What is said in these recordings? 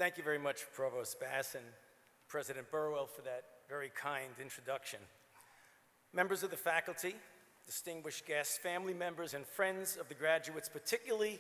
Thank you very much, Provost Bass and President Burwell, for that very kind introduction. Members of the faculty, distinguished guests, family members, and friends of the graduates, particularly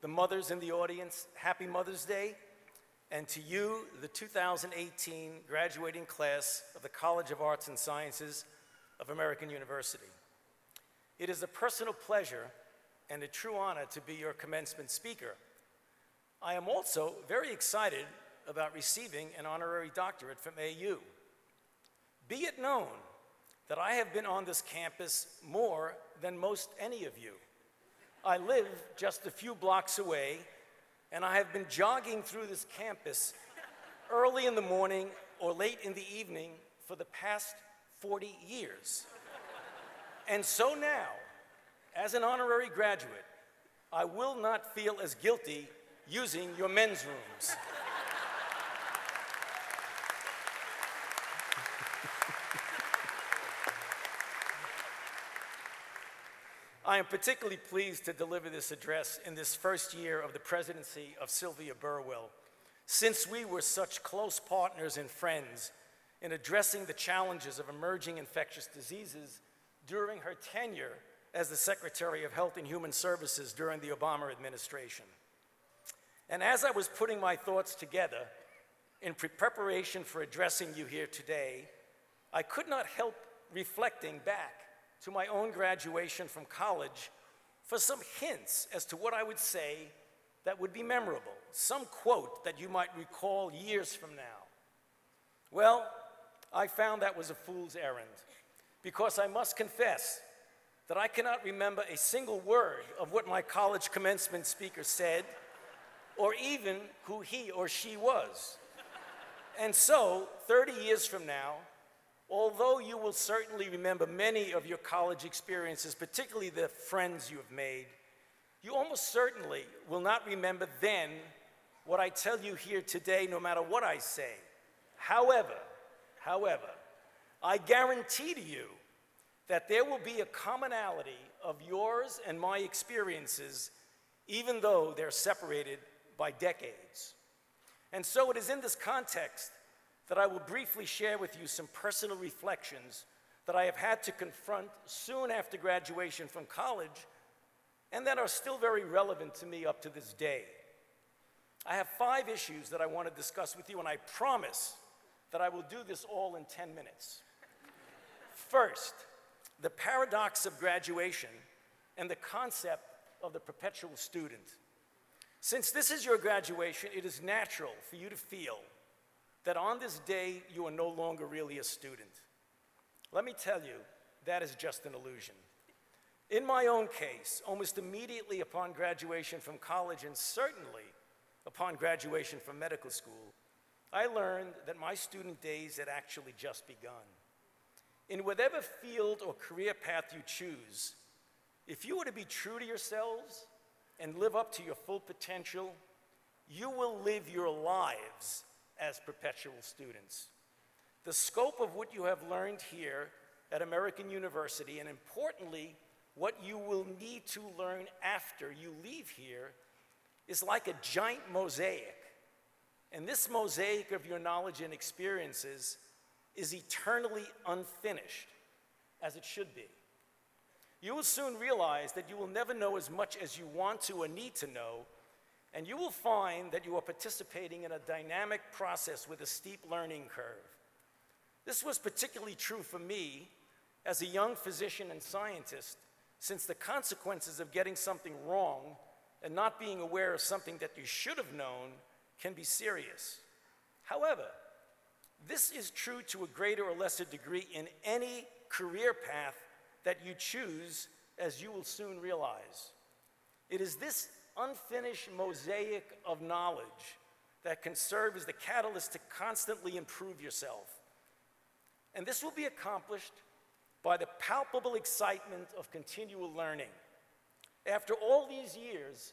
the mothers in the audience, happy Mother's Day. And to you, the 2018 graduating class of the College of Arts and Sciences of American University. It is a personal pleasure and a true honor to be your commencement speaker. I am also very excited about receiving an honorary doctorate from AU. Be it known that I have been on this campus more than most any of you. I live just a few blocks away, and I have been jogging through this campus early in the morning or late in the evening for the past 40 years. And so now, as an honorary graduate, I will not feel as guilty using your men's rooms. I am particularly pleased to deliver this address in this first year of the presidency of Sylvia Burwell, since we were such close partners and friends in addressing the challenges of emerging infectious diseases during her tenure as the Secretary of Health and Human Services during the Obama administration. And as I was putting my thoughts together in preparation for addressing you here today, I could not help reflecting back to my own graduation from college for some hints as to what I would say that would be memorable, some quote that you might recall years from now. Well, I found that was a fool's errand, because I must confess that I cannot remember a single word of what my college commencement speaker said, or even who he or she was. And so, 30 years from now, although you will certainly remember many of your college experiences, particularly the friends you have made, you almost certainly will not remember then what I tell you here today, no matter what I say. However, I guarantee to you that there will be a commonality of yours and my experiences, even though they're separated by decades. And so it is in this context that I will briefly share with you some personal reflections that I have had to confront soon after graduation from college and that are still very relevant to me up to this day. I have 5 issues that I want to discuss with you, and I promise that I will do this all in 10 minutes. First, the paradox of graduation and the concept of the perpetual student. Since this is your graduation, it is natural for you to feel that on this day you are no longer really a student. Let me tell you, that is just an illusion. In my own case, almost immediately upon graduation from college, and certainly upon graduation from medical school, I learned that my student days had actually just begun. In whatever field or career path you choose, if you were to be true to yourselves and live up to your full potential, you will live your lives as perpetual students. The scope of what you have learned here at American University, and importantly, what you will need to learn after you leave here, is like a giant mosaic. And this mosaic of your knowledge and experiences is eternally unfinished, as it should be. You will soon realize that you will never know as much as you want to or need to know, and you will find that you are participating in a dynamic process with a steep learning curve. This was particularly true for me as a young physician and scientist, since the consequences of getting something wrong and not being aware of something that you should have known can be serious. However, this is true to a greater or lesser degree in any career path that you choose, as you will soon realize. It is this unfinished mosaic of knowledge that can serve as the catalyst to constantly improve yourself. And this will be accomplished by the palpable excitement of continual learning. After all these years,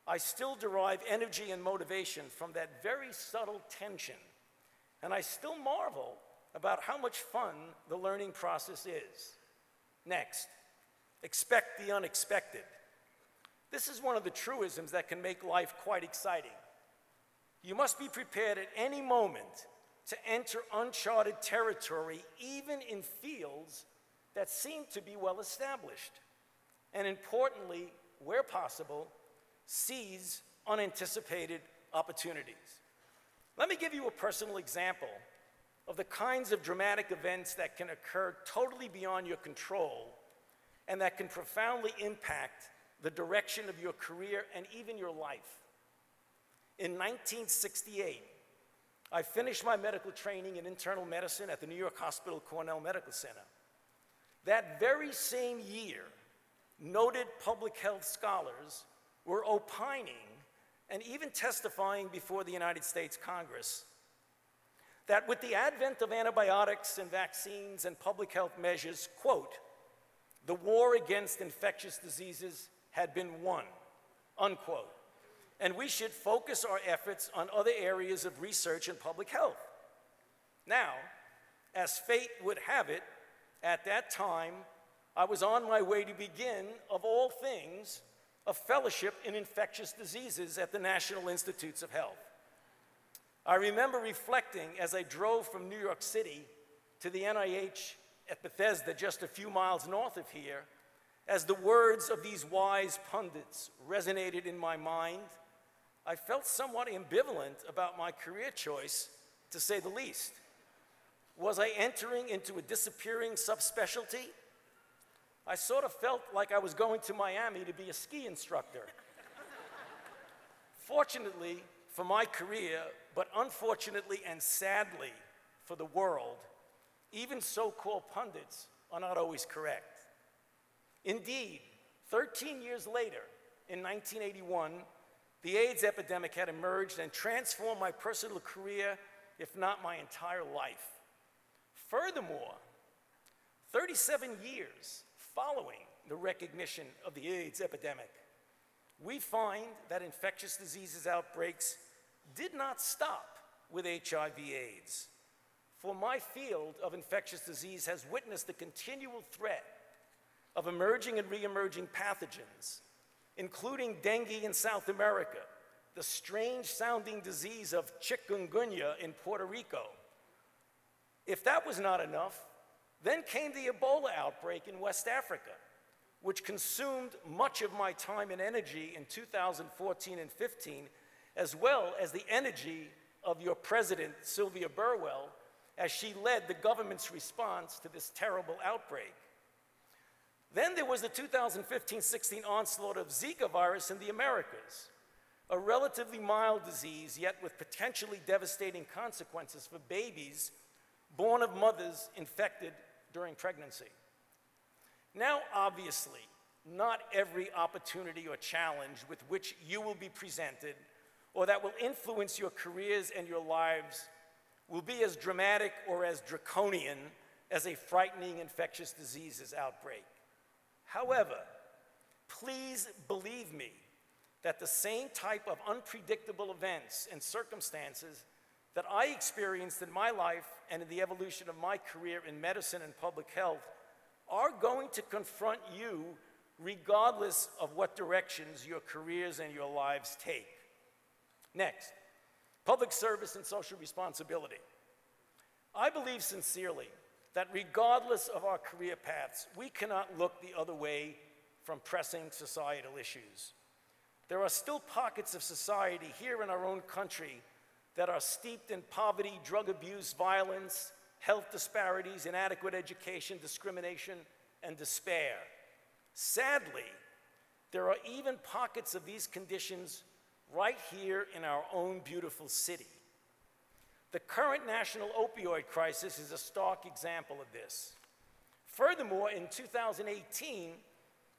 I still derive energy and motivation from that very subtle tension, and I still marvel about how much fun the learning process is. Next, expect the unexpected. This is one of the truisms that can make life quite exciting. You must be prepared at any moment to enter uncharted territory, even in fields that seem to be well established. And importantly, where possible, seize unanticipated opportunities. Let me give you a personal example of the kinds of dramatic events that can occur totally beyond your control and that can profoundly impact the direction of your career and even your life. In 1968, I finished my medical training in internal medicine at the New York Hospital Cornell Medical Center. That very same year, noted public health scholars were opining and even testifying before the United States Congress that with the advent of antibiotics and vaccines and public health measures, quote, the war against infectious diseases had been won, unquote, and we should focus our efforts on other areas of research and public health. Now, as fate would have it, at that time, I was on my way to begin, of all things, a fellowship in infectious diseases at the National Institutes of Health. I remember reflecting as I drove from New York City to the NIH at Bethesda, just a few miles north of here, as the words of these wise pundits resonated in my mind. I felt somewhat ambivalent about my career choice, to say the least. Was I entering into a disappearing subspecialty? I sort of felt like I was going to Miami to be a ski instructor. Fortunately for my career, but unfortunately and sadly for the world, even so-called pundits are not always correct. Indeed, 13 years later, in 1981, the AIDS epidemic had emerged and transformed my personal career, if not my entire life. Furthermore, 37 years following the recognition of the AIDS epidemic, we find that infectious diseases outbreaks did not stop with HIV/AIDS. For my field of infectious disease has witnessed the continual threat of emerging and re-emerging pathogens, including dengue in South America, the strange-sounding disease of chikungunya in Puerto Rico. If that was not enough, then came the Ebola outbreak in West Africa, which consumed much of my time and energy in 2014 and 15, as well as the energy of your president, Sylvia Burwell, as she led the government's response to this terrible outbreak. Then there was the 2015-16 onslaught of Zika virus in the Americas, a relatively mild disease, yet with potentially devastating consequences for babies born of mothers infected during pregnancy. Now, obviously, not every opportunity or challenge with which you will be presented or that will influence your careers and your lives will be as dramatic or as draconian as a frightening infectious diseases outbreak. However, please believe me that the same type of unpredictable events and circumstances that I experienced in my life and in the evolution of my career in medicine and public health are going to confront you regardless of what directions your careers and your lives take. Next, public service and social responsibility. I believe sincerely that regardless of our career paths, we cannot look the other way from pressing societal issues. There are still pockets of society here in our own country that are steeped in poverty, drug abuse, violence, health disparities, inadequate education, discrimination, and despair. Sadly, there are even pockets of these conditions right here in our own beautiful city. The current national opioid crisis is a stark example of this. Furthermore, in 2018,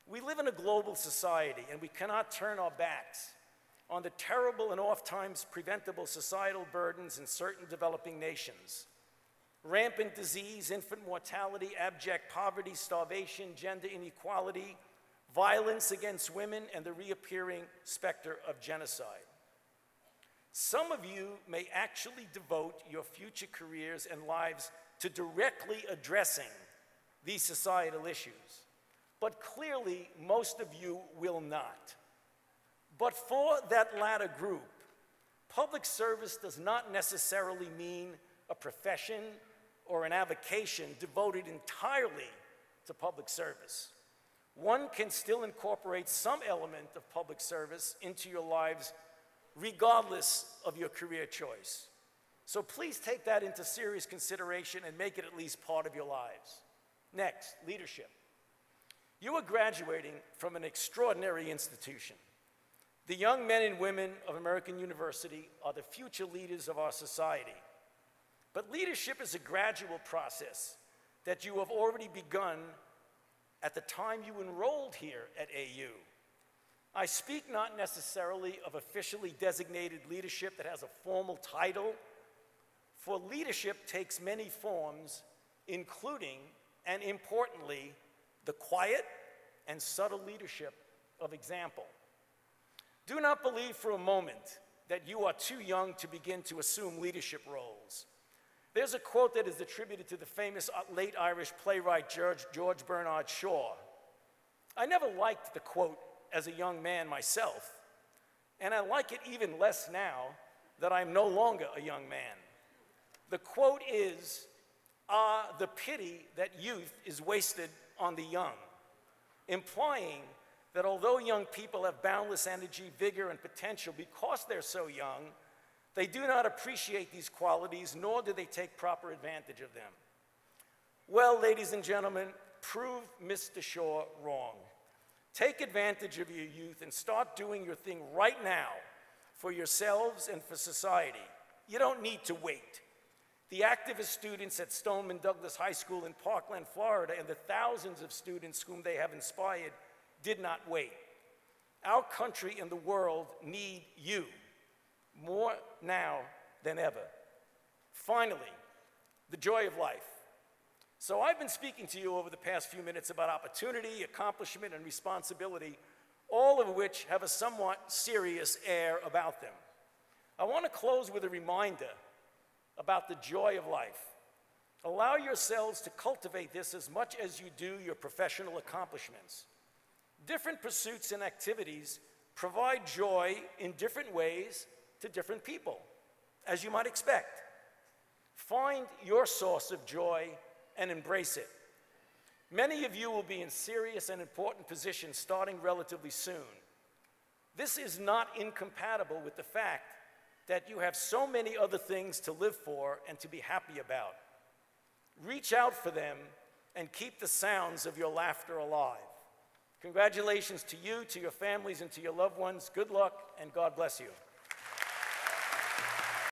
we live in a global society, and we cannot turn our backs on the terrible and oft-times preventable societal burdens in certain developing nations. Rampant disease, infant mortality, abject poverty, starvation, gender inequality, violence against women, and the reappearing specter of genocide. Some of you may actually devote your future careers and lives to directly addressing these societal issues, but clearly most of you will not. But for that latter group, Public service does not necessarily mean a profession or an avocation devoted entirely to public service. One can still incorporate some element of public service into your lives regardless of your career choice. So please take that into serious consideration and make it at least part of your lives. Next, leadership. You are graduating from an extraordinary institution. The young men and women of American University are the future leaders of our society. But leadership is a gradual process that you have already begun at the time you enrolled here at AU. I speak not necessarily of officially designated leadership that has a formal title, for leadership takes many forms, including, and importantly, the quiet and subtle leadership of example. Do not believe for a moment that you are too young to begin to assume leadership roles. There's a quote that is attributed to the famous late Irish playwright George Bernard Shaw. I never liked the quote as a young man myself, and I like it even less now that I'm no longer a young man. The quote is, "Ah, the pity that youth is wasted on the young," implying that although young people have boundless energy, vigor, and potential because they're so young, they do not appreciate these qualities, nor do they take proper advantage of them. Well, ladies and gentlemen, prove Mr. Shaw wrong. Take advantage of your youth and start doing your thing right now for yourselves and for society. You don't need to wait. The activist students at Stoneman Douglas High School in Parkland, Florida, and the thousands of students whom they have inspired did not wait. Our country and the world need you more now than ever. Finally, the joy of life. So I've been speaking to you over the past few minutes about opportunity, accomplishment, and responsibility, all of which have a somewhat serious air about them. I want to close with a reminder about the joy of life. Allow yourselves to cultivate this as much as you do your professional accomplishments. Different pursuits and activities provide joy in different ways to different people, as you might expect. Find your source of joy and embrace it. Many of you will be in serious and important positions starting relatively soon. This is not incompatible with the fact that you have so many other things to live for and to be happy about. Reach out for them and keep the sounds of your laughter alive. Congratulations to you, to your families, and to your loved ones. Good luck, and God bless you.